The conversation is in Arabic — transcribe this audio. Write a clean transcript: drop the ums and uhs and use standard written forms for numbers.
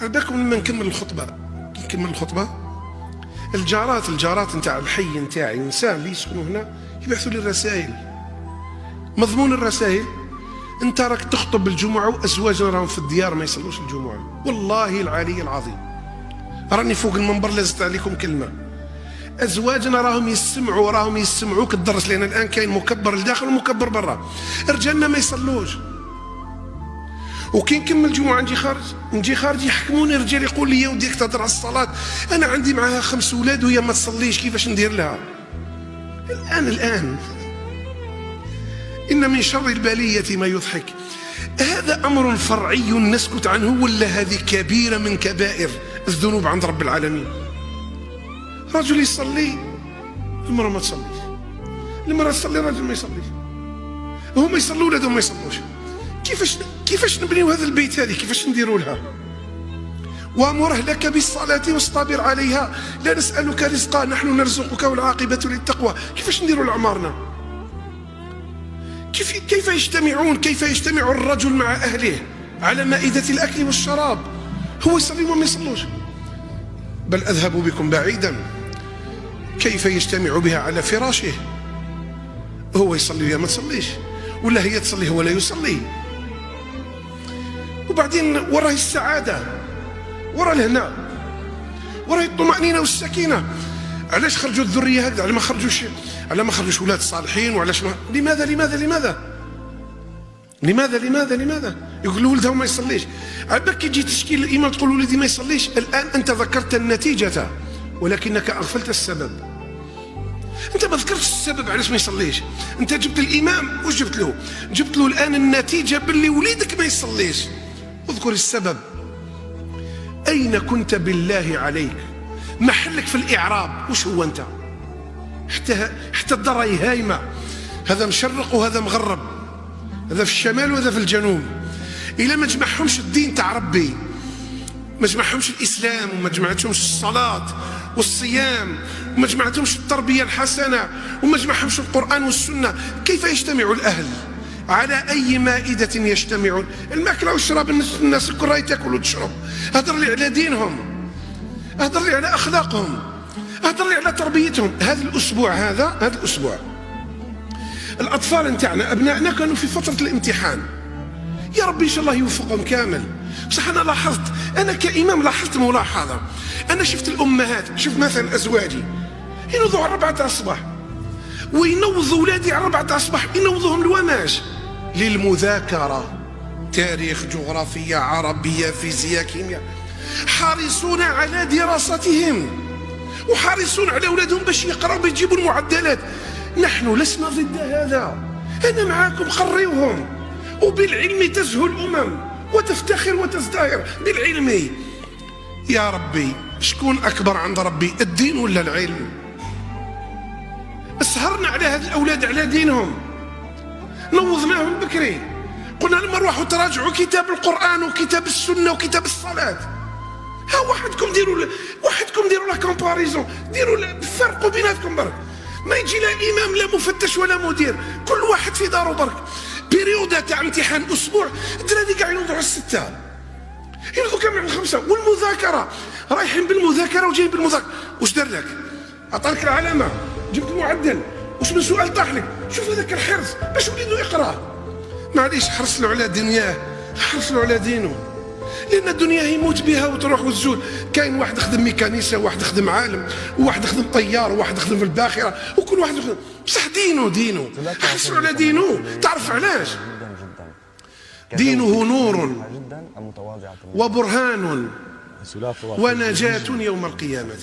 على بالكم لما نكمل الخطبة الجارات نتاع الحي نتاعي النساء اللي يسكنوا هنا يبعثوا لي الرسائل. مضمون الرسائل: انت راك تخطب الجمعة وازواجنا راهم في الديار ما يصلوش الجمعة. والله العلي العظيم راني فوق المنبر لازت عليكم كلمة: ازواجنا راهم يسمعوك الدرس، لان الان كاين مكبر لداخل ومكبر برا. رجالنا ما يصلوش، وكي نكمل الجمعة نجي خارج يحكموني رجال، يقول لي يا ودي تهضر على الصلاة، انا عندي معاها 5 اولاد وهي ما تصليش، كيفاش ندير لها؟ الان إن من شر البلية ما يضحك. هذا أمر فرعي نسكت عنه، ولا هذه كبيرة من كبائر الذنوب عند رب العالمين؟ رجل يصلي، المرأة ما تصليش، المرأة تصلي، الرجل ما يصليش، هما يصلوا ولادهم ما يصلوش. كيفاش نبنيو هذا البيت؟ هذه كيفاش نديروا لها؟ وامر اهلك بالصلاة واصطبر عليها لا نسألك رزقا نحن نرزقك والعاقبة للتقوى. كيفاش نديروا لأعمارنا؟ كيف يجتمع الرجل مع أهله على مائدة الأكل والشراب؟ هو يصلي وما يصلوش. بل أذهب بكم بعيدا: كيف يجتمع بها على فراشه؟ هو يصلي وهي ما تصليش، ولا هي تصلي هو لا يصلي. وبعدين وراه السعادة، وراه الهنا، وراه الطمأنينة والسكينة. علاش خرجوا الذرية هكذا؟ على ما خرجوش ولاد صالحين؟ وعلاش لماذا يقولوا ولده ما يصليش؟ عباك كي تجي تشكي الإمام تقول ولدي ما يصليش. الآن أنت ذكرت النتيجة ولكنك أغفلت السبب. أنت ما ذكرتش السبب علاش ما يصليش. أنت جبت الإمام، واش جبت له؟ جبت له الآن النتيجة باللي وليدك ما يصليش. اذكر السبب. أين كنت بالله عليك؟ محلك في الإعراب وش هو أنت؟ حتى الدراي هايمة، هذا مشرق وهذا مغرب، هذا في الشمال وهذا في الجنوب. إلا ما جمعهمش الدين تاع ربي، ما جمعهمش الإسلام، وما جمعتهمش الصلاة والصيام، وما جمعتهمش التربية الحسنة، وما جمعهمش القرآن والسنة، كيف يجتمع الأهل؟ على أي مائدة يجتمعون؟ الماكلة والشراب، الناس الكل راهي تاكل وتشرب. هضر لي على دينهم، هضر لي على أخلاقهم، هضر لي على تربيتهم. هذا الأسبوع الأطفال نتاعنا أبنائنا كانوا في فترة الامتحان. يا ربي إن شاء الله يوفقهم كامل. بصح أنا كإمام لاحظت ملاحظة. أنا شفت الأمهات، شفت مثلا أزواجي ينوضوا على 4 تاع الصباح، وينوضوا أولادي على 4 تاع الصباح، ينوضوهم لوماش للمذاكرة، تاريخ، جغرافيا، عربية، فيزياء، كيمياء. حريصون على دراستهم وحريصون على أولادهم باش يقرأوا بيجيبوا المعدلات. نحن لسنا ضد هذا، أنا معاكم، قريوهم. وبالعلم تزهو الأمم وتفتخر وتزدهر بالعلم. يا ربي شكون أكبر عند ربي، الدين ولا العلم؟ اسهرنا على هذه الأولاد على دينهم، نوضناهم بكري، قلنا لما نروحوا تراجعوا كتاب القرآن وكتاب السنة وكتاب الصلاة. ها وحدكم ديروا لا كومباريزون، ديروا فرقوا بيناتكم برك. ما يجي لا إمام لا مفتش ولا مدير، كل واحد في داره برك. بيريودا تاع امتحان أسبوع، الدراري قاع ينوضوا على 6، ينوضوا كامل على 5. والمذاكرة رايحين بالمذاكرة وجايين بالمذاكرة. واش دار لك؟ عطاك العلامة، جبت المعدل، واش من سؤال طاح لك؟ شوف هذاك الحرص باش وليدو يقرا. معليش، حرص له على دنياه، حرص له على دينه، لأن الدنيا يموت بها وتروح وتزول. كاين واحد يخدم ميكانيسا، وواحد يخدم عالم، وواحد يخدم طيار، وواحد يخدم في الباخرة، وكل واحد يخدم. بصح دينه حرص على دينه. تعرف علاش؟ دينه نور وبرهان ونجاة يوم القيامة.